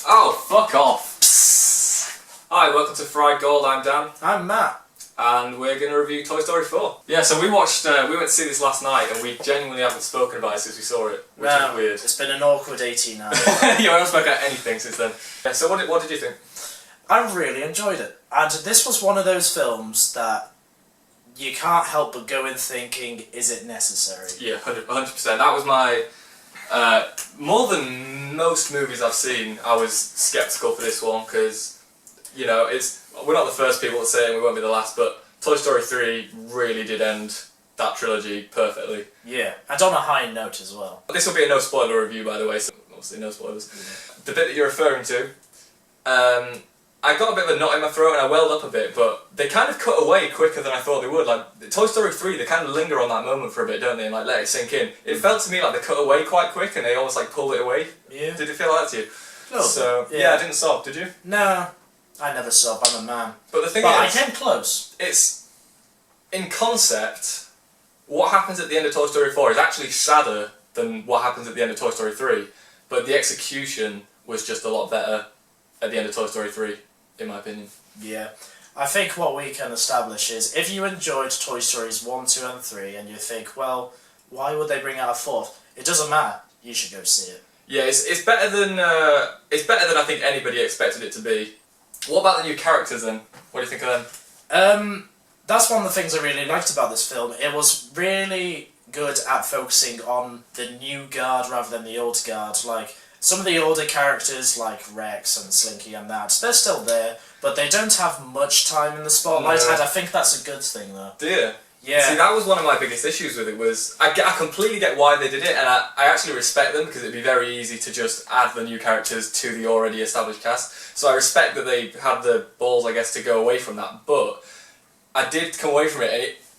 Oh, fuck off. Psst. Hi, welcome to Fried Gold. I'm Dan. I'm Matt. And we're going to review Toy Story 4. Yeah, so we went to see this last night and we genuinely haven't spoken about it since we saw it, which is weird. It's been an awkward 18 hours. Yeah, we haven't spoken about anything since then. Yeah, so what did you think? I really enjoyed it. And this was one of those films that you can't help but go in thinking, is it necessary? Yeah, 100%. That was my... more than most movies I've seen, I was sceptical for this one because, you know, we're not the first people to say it and we won't be the last, but Toy Story 3 really did end that trilogy perfectly. Yeah, and on a high note as well. This will be a no spoiler review, by the way, so obviously no spoilers. The bit that you're referring to, I got a bit of a knot in my throat and I welled up a bit, but they kind of cut away quicker than I thought they would. Like, Toy Story 3, they kind of linger on that moment for a bit, don't they, and like let it sink in. It felt to me like they cut away quite quick and they almost like pulled it away. Yeah. Did it feel like that to you? No. Yeah, I didn't sob, did you? No, I never sob, I'm a man. But the thing But is... I came close. It's... In concept, what happens at the end of Toy Story 4 is actually sadder than what happens at the end of Toy Story 3, but the execution was just a lot better at the end of Toy Story 3. In my opinion. Yeah. I think what we can establish is, if you enjoyed Toy Stories 1, 2 and 3 and you think, well, why would they bring out a fourth? It doesn't matter. You should go see it. Yeah, it's better than I think anybody expected it to be. What about the new characters then? What do you think of them? That's one of the things I really liked about this film. It was really good at focusing on the new guard rather than the old guard. Like, some of the older characters, like Rex and Slinky and that, they're still there, but they don't have much time in the spotlight, and I think that's a good thing, though. Do you? Yeah. See, that was one of my biggest issues with it, was I completely get why they did it, and I actually respect them, because it'd be very easy to just add the new characters to the already established cast, so I respect that they had the balls, I guess, to go away from that, but I did come away from it,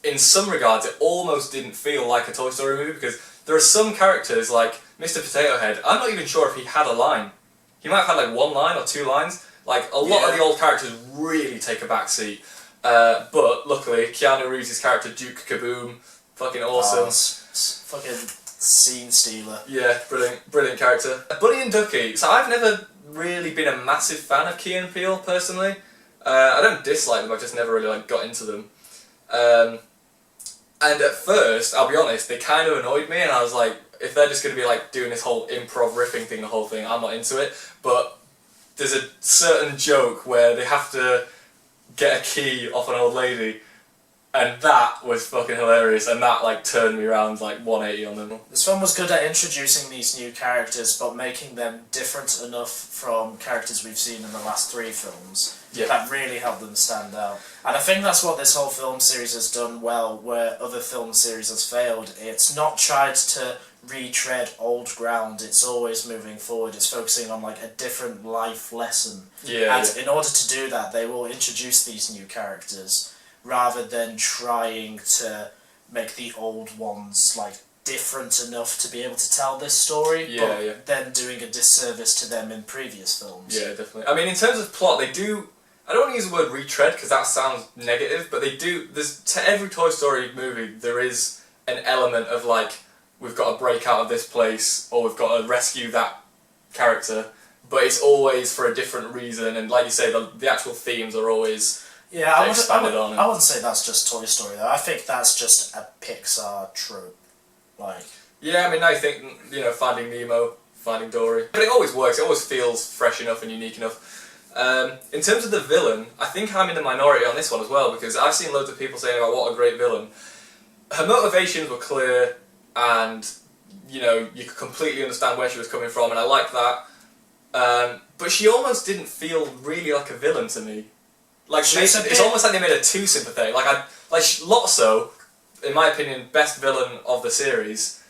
and in some regards, it almost didn't feel like a Toy Story movie, because there are some characters, like Mr. Potato Head, I'm not even sure if he had a line. He might have had like one line or two lines. Like, a lot of the old characters really take a back seat. But, luckily, Keanu Reeves' character, Duke Kaboom, fucking awesome. Fucking scene stealer. Yeah, brilliant character. Buddy and Ducky, so I've never really been a massive fan of Key and Peele, personally. I don't dislike them, I just never really like got into them. And at first, I'll be honest, they kind of annoyed me, and I was like, if they're just going to be like doing this whole improv riffing thing, the whole thing, I'm not into it. But there's a certain joke where they have to get a key off an old lady, and that was fucking hilarious, and that like turned me around like 180 on them. This film was good at introducing these new characters, but making them different enough from characters we've seen in the last 3 films. Yeah. That really helped them stand out. And I think that's what this whole film series has done well, where other film series has failed. It's not tried to retread old ground, it's always moving forward, it's focusing on like a different life lesson. And in order to do that, they will introduce these new characters, rather than trying to make the old ones like different enough to be able to tell this story, but then doing a disservice to them in previous films. Yeah, definitely. I mean, in terms of plot, they do... I don't want to use the word retread because that sounds negative, but they do... To every Toy Story movie, there is an element of like, we've got to break out of this place, or we've got to rescue that character, but it's always for a different reason, and like you say, the actual themes are always... Yeah, I wouldn't say that's just Toy Story though. I think that's just a Pixar trope. Like. Yeah, I mean, I think, you know, Finding Nemo, Finding Dory, but it always works. It always feels fresh enough and unique enough. In terms of the villain, I think I'm in the minority on this one as well, because I've seen loads of people saying about what a great villain. Her motivations were clear, and you know, you could completely understand where she was coming from, and I liked that. But she almost didn't feel really like a villain to me. Like, it's almost like they made her too sympathetic. Like Lotso, in my opinion, best villain of the series,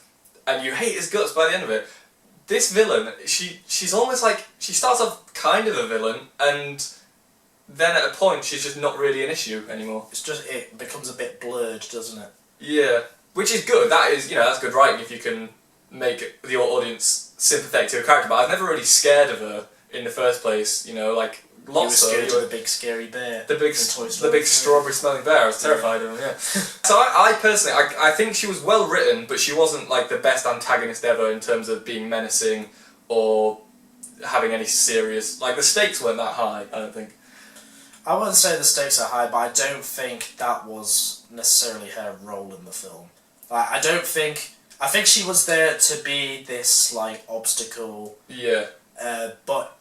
and you hate his guts by the end of it. This villain, she's almost like, she starts off kind of a villain, and then at a point she's just not really an issue anymore. It's just, it becomes a bit blurred, doesn't it? Yeah, which is good. That is, you know, that's good writing if you can make the audience sympathetic to a character. But I was never really scared of her in the first place. You know, like. Lots of the big scary bear. The big strawberry smelling bear. I was terrified of him, yeah. So I personally, I think she was well written, but she wasn't like the best antagonist ever in terms of being menacing or having any serious, like the stakes weren't that high. I don't think. I wouldn't say the stakes are high, but I don't think that was necessarily her role in the film. Like, I think she was there to be this like obstacle. Yeah. But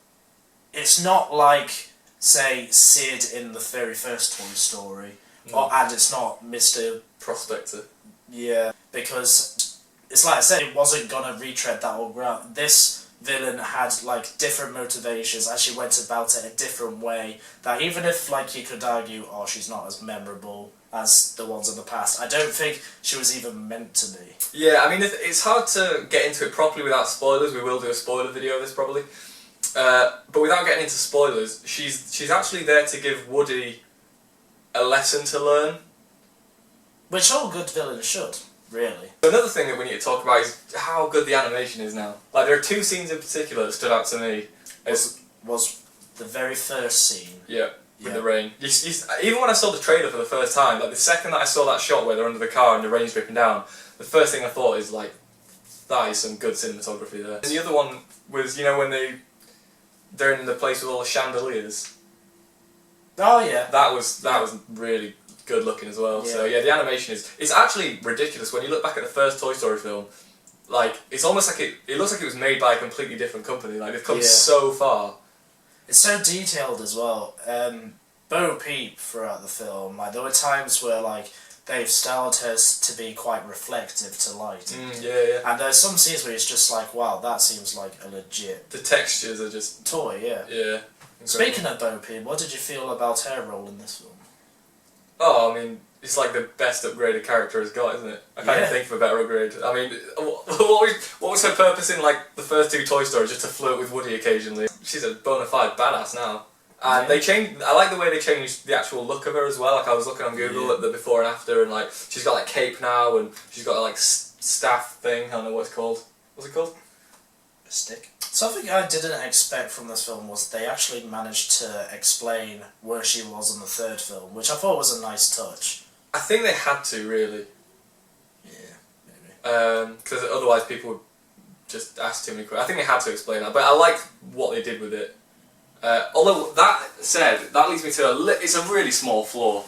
it's not like, say, Sid in the very first Toy Story, and it's not Mr. Prospector. Yeah, because it's like I said, it wasn't gonna retread that old ground. This villain had like different motivations, and she went about it a different way. That even if like you could argue, oh, she's not as memorable as the ones in the past, I don't think she was even meant to be. Yeah, I mean, it's hard to get into it properly without spoilers. We will do a spoiler video of this probably. But without getting into spoilers, she's actually there to give Woody a lesson to learn. Which all good villains should, really. Another thing that we need to talk about is how good the animation is now. Like, there are two scenes in particular that stood out to me. Was the very first scene. Yeah, with the rain. Even when I saw the trailer for the first time, like the second that I saw that shot where they're under the car and the rain's dripping down, the first thing I thought is like, that is some good cinematography there. And the other one was, you know, when they're in the place with all the chandeliers. Oh yeah. That was really good looking as well. Yeah. So yeah, the animation it's actually ridiculous when you look back at the first Toy Story film. Like, it's almost like it looks like it was made by a completely different company. Like, they've come so far. It's so detailed as well. Bo Peep throughout the film, like there were times where like they've styled her to be quite reflective to light. Yeah. And there's some scenes where it's just like, wow, that seems like a legit. The textures are just toy, yeah. Yeah. Incredible. Speaking of Bo Peep, what did you feel about her role in this film? Oh, I mean, it's like the best upgraded character has got, isn't it? I can't think of a better upgrade. I mean, what was her purpose in like the first two Toy Stories? Just to flirt with Woody occasionally. She's a bona fide badass now. And they changed. I like the way they changed the actual look of her as well. Like, I was looking on Google at the before and after, and like she's got like cape now, and she's got like staff thing. I don't know what it's called. What's it called? A stick. Something I didn't expect from this film was they actually managed to explain where she was in the third film, which I thought was a nice touch. I think they had to, really. Yeah, maybe. Because otherwise people would just ask too many questions. I think they had to explain that, but I like what they did with it. Although, that said, that leads me to it's a really small flaw.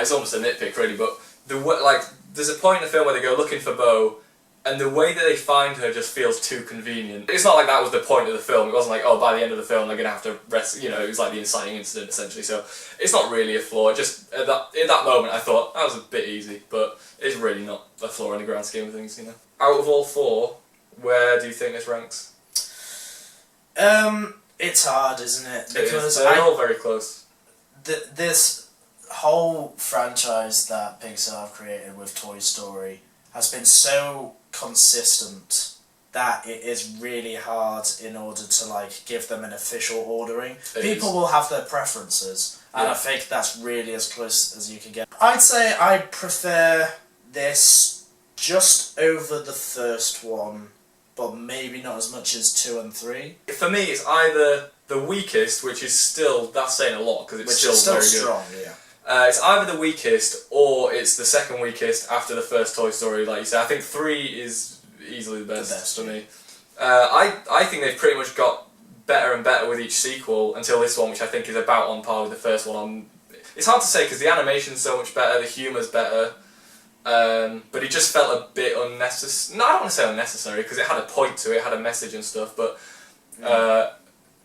It's almost a nitpick, really, but there's a point in the film where they go looking for Bo, and the way that they find her just feels too convenient. It's not like that was the point of the film. It wasn't like, oh, by the end of the film they're going to have to rest, you know, it was like the inciting incident, essentially. So it's not really a flaw. Just in that moment I thought, that was a bit easy, but it's really not a flaw in the grand scheme of things, you know. Out of all four, where do you think this ranks? It's hard, isn't it? Because they're all very close. This whole franchise that Pixar have created with Toy Story has been so consistent that it is really hard in order to like give them an official ordering. People will have their preferences, and I think that's really as close as you can get. I'd say I prefer this just over the first one, but maybe not as much as 2 and 3. For me, it's either the weakest, which is still, that's saying a lot, because it's still very strong, good. yeah. It's either the weakest, or it's the second weakest after the first Toy Story, like you said. I think 3 is easily the best for me. I think they've pretty much got better and better with each sequel until this one, which I think is about on par with the first one. It's hard to say, because the animation's so much better, the humour's better, but it just felt a bit unnecessary. No, I don't want to say unnecessary, because it had a point to it, it had a message and stuff, but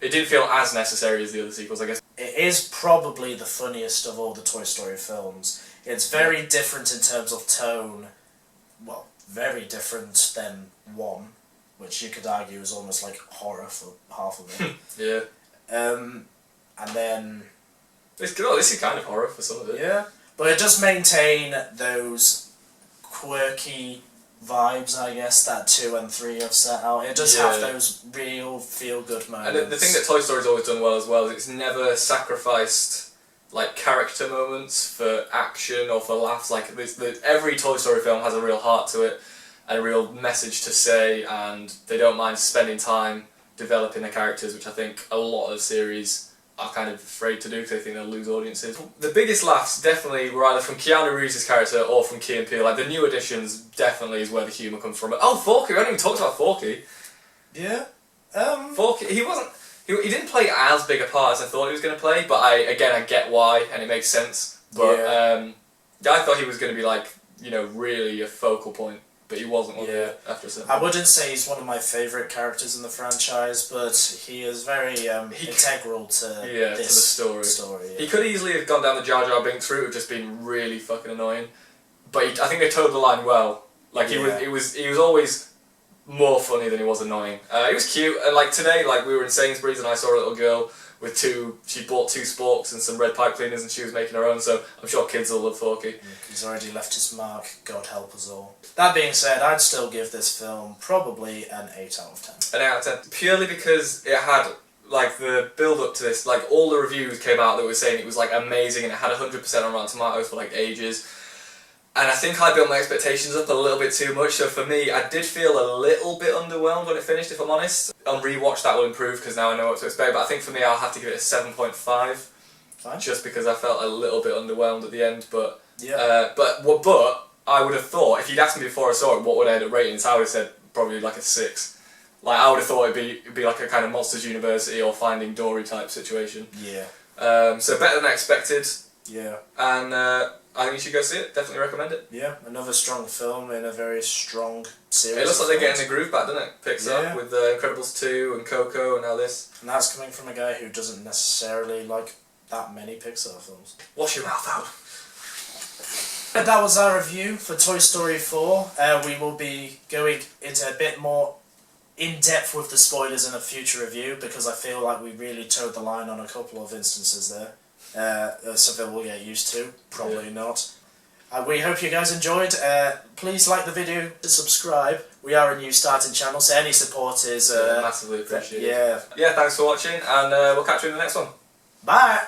it didn't feel as necessary as the other sequels, I guess. It is probably the funniest of all the Toy Story films. It's very different in terms of tone. Well, very different than 1, which you could argue is almost like horror for half of it. Yeah. And then... This is kind of horror for some of it. Yeah. But it does maintain those quirky vibes, I guess, that 2 and 3 have set out. It does have those real feel-good moments. And the thing that Toy Story's always done well as well is it's never sacrificed like character moments for action or for laughs. Like every Toy Story film has a real heart to it and a real message to say, and they don't mind spending time developing the characters, which I think a lot of series are kind of afraid to do because they think they'll lose audiences. The biggest laughs definitely were either from Keanu Reeves' character or from Key and Peele. Like, the new additions definitely is where the humour comes from. Oh, Forky! We haven't even talked about Forky. Yeah. Forky, he wasn't. He didn't play as big a part as I thought he was going to play, but I get why, and it makes sense. But yeah, I thought he was going to be like, you know, really a focal point, but he wasn't. After a certain I wouldn't say he's one of my favourite characters in the franchise, but he is very integral to this to the story. He could easily have gone down the Jar Jar Binks route of just being really fucking annoying, but I think they toed the line well. Like he was always more funny than he was annoying. He was cute, and like today, like we were in Sainsbury's and I saw a little girl with she bought 2 sporks and some red pipe cleaners and she was making her own, so I'm sure kids will love Forky. He's already left his mark, God help us all. That being said, I'd still give this film probably an 8 out of 10. An 8 out of 10. Purely because it had, like, the build up to this, like all the reviews came out that were saying it was like amazing and it had 100% on Rotten Tomatoes for like ages. And I think I built my expectations up a little bit too much, so for me, I did feel a little bit underwhelmed when it finished, if I'm honest. On rewatch, that will improve, because now I know what to expect, but I think for me, I'll have to give it a 7.5. Fine. Just because I felt a little bit underwhelmed at the end, but... Yeah. But I would have thought, if you'd asked me before I saw it, what would I end up rating it, I would have said probably like a 6. Like, I would have thought it'd be like a kind of Monsters University or Finding Dory type situation. Yeah. So better than I expected. Yeah. And... I think you should go see it. Definitely recommend it. Yeah, another strong film in a very strong series. It looks like they're getting the groove back, doesn't it? Pixar with Incredibles 2 and Coco and now this. And that's coming from a guy who doesn't necessarily like that many Pixar films. Wash your mouth out. But that was our review for Toy Story 4. We will be going into a bit more in-depth with the spoilers in a future review because I feel like we really towed the line on a couple of instances there. Something we'll get used to, probably not. We hope you guys enjoyed. Please like the video, subscribe. We are a new starting channel, so any support is massively appreciated. Yeah, thanks for watching, and we'll catch you in the next one. Bye!